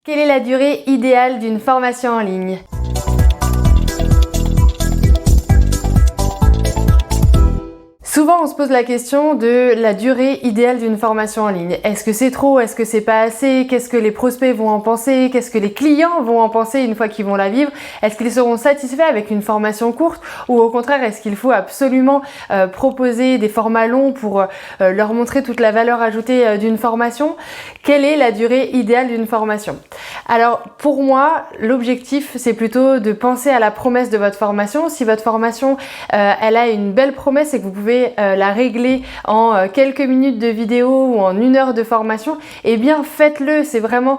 Quelle est la durée idéale d'une formation en ligne ? Souvent, on se pose la question de la durée idéale d'une formation en ligne. Est-ce que c'est trop? Est-ce que c'est pas assez? Qu'est-ce que les prospects vont en penser? Qu'est-ce que les clients vont en penser une fois qu'ils vont la vivre? Est-ce qu'ils seront satisfaits avec une formation courte? Ou au contraire, est-ce qu'il faut absolument proposer des formats longs pour leur montrer toute la valeur ajoutée d'une formation? Quelle est la durée idéale d'une formation? Alors, pour moi, l'objectif, c'est plutôt de penser à la promesse de votre formation. Si votre formation, elle a une belle promesse et que vous pouvez la régler en quelques minutes de vidéo ou en 1 heure de formation, eh bien faites-le. C'est vraiment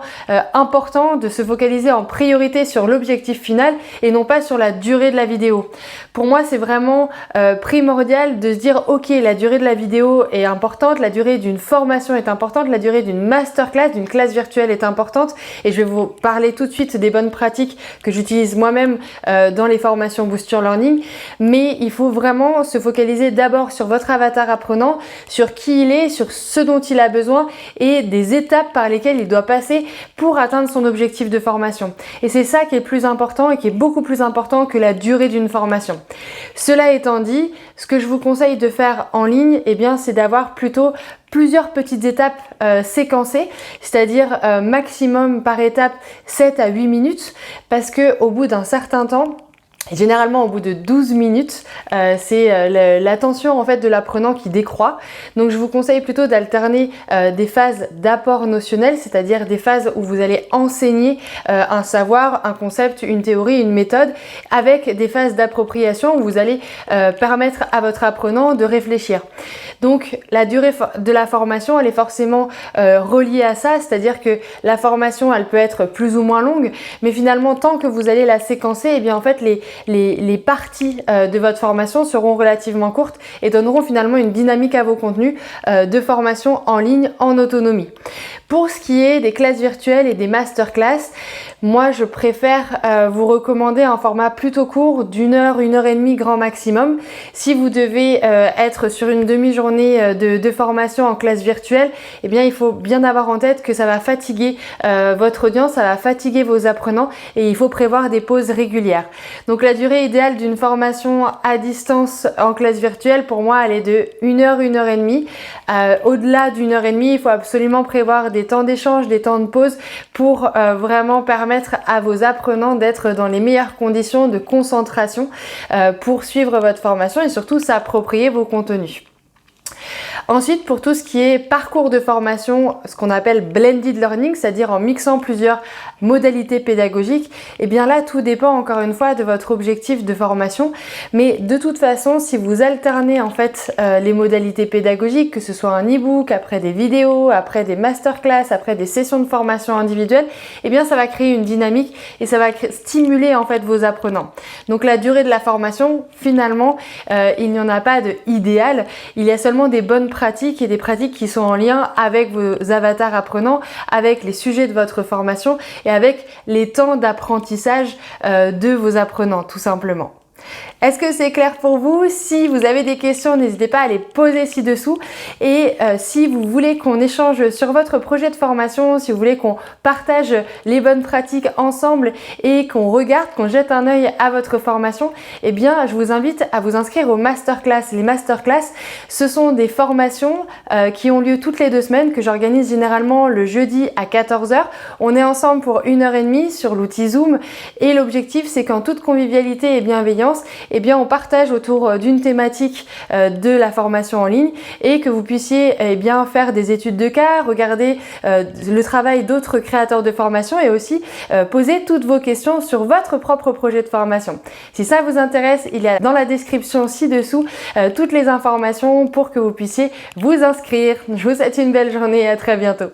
important de se focaliser en priorité sur l'objectif final et non pas sur la durée de la vidéo. Pour moi, c'est vraiment primordial de se dire ok, la durée de la vidéo est importante, la durée d'une formation est importante, la durée d'une masterclass, d'une classe virtuelle est importante, et je vais vous parler tout de suite des bonnes pratiques que j'utilise moi-même dans les formations Boost Your Learning. Mais il faut vraiment se focaliser d'abord sur votre avatar apprenant, sur qui il est, sur ce dont il a besoin et des étapes par lesquelles il doit passer pour atteindre son objectif de formation. Et c'est ça qui est plus important et qui est beaucoup plus important que la durée d'une formation. Cela étant dit, ce que je vous conseille de faire en ligne, eh bien, c'est d'avoir plutôt plusieurs petites étapes séquencées, c'est-à-dire maximum par étape 7 à 8 minutes, parce que au bout d'un certain temps, généralement au bout de 12 minutes, c'est l'attention en fait de l'apprenant qui décroît. Donc je vous conseille plutôt d'alterner des phases d'apport notionnel, c'est-à-dire des phases où vous allez enseigner un savoir, un concept, une théorie, une méthode, avec des phases d'appropriation où vous allez permettre à votre apprenant de réfléchir. Donc la durée de la formation, elle est forcément reliée à ça, c'est-à-dire que la formation, elle peut être plus ou moins longue, mais finalement tant que vous allez la séquencer, eh bien en fait les parties de votre formation seront relativement courtes et donneront finalement une dynamique à vos contenus de formation en ligne en autonomie. Pour ce qui est des classes virtuelles et des masterclass, moi je préfère vous recommander un format plutôt court d'1 heure, 1 heure et demie grand maximum. Si vous devez être sur une demi-journée de formation en classe virtuelle, eh bien il faut bien avoir en tête que ça va fatiguer votre audience, ça va fatiguer vos apprenants et il faut prévoir des pauses régulières. Donc la durée idéale d'une formation à distance en classe virtuelle, pour moi, elle est de 1 heure, 1 heure et demie. Au-delà d'1 heure et demie, il faut absolument prévoir des temps d'échange, des temps de pause pour vraiment permettre à vos apprenants d'être dans les meilleures conditions de concentration pour suivre votre formation et surtout s'approprier vos contenus. Ensuite, pour tout ce qui est parcours de formation, ce qu'on appelle blended learning, c'est-à-dire en mixant plusieurs modalités pédagogiques, et bien là, tout dépend encore une fois de votre objectif de formation. Mais de toute façon, si vous alternez en fait les modalités pédagogiques, que ce soit un e-book, après des vidéos, après des masterclass, après des sessions de formation individuelles, et bien ça va créer une dynamique et ça va stimuler en fait vos apprenants. Donc la durée de la formation, finalement, il n'y en a pas de idéal. Il y a seulement des bonnes pratiques et des pratiques qui sont en lien avec vos avatars apprenants, avec les sujets de votre formation et avec les temps d'apprentissage de vos apprenants, tout simplement. Est-ce que c'est clair pour vous? Si vous avez des questions, n'hésitez pas à les poser ci-dessous. Et si vous voulez qu'on échange sur votre projet de formation, si vous voulez qu'on partage les bonnes pratiques ensemble et qu'on regarde, qu'on jette un œil à votre formation, eh bien, je vous invite à vous inscrire aux masterclass. Les masterclass, ce sont des formations qui ont lieu toutes les 2 semaines, que j'organise généralement le jeudi à 14 h. On est ensemble pour 1 heure et demie sur l'outil Zoom et l'objectif, c'est qu'en toute convivialité et bienveillance, eh bien on partage autour d'une thématique de la formation en ligne et que vous puissiez eh bien faire des études de cas, regarder le travail d'autres créateurs de formation et aussi poser toutes vos questions sur votre propre projet de formation. Si ça vous intéresse, il y a dans la description ci-dessous toutes les informations pour que vous puissiez vous inscrire. Je vous souhaite une belle journée et à très bientôt.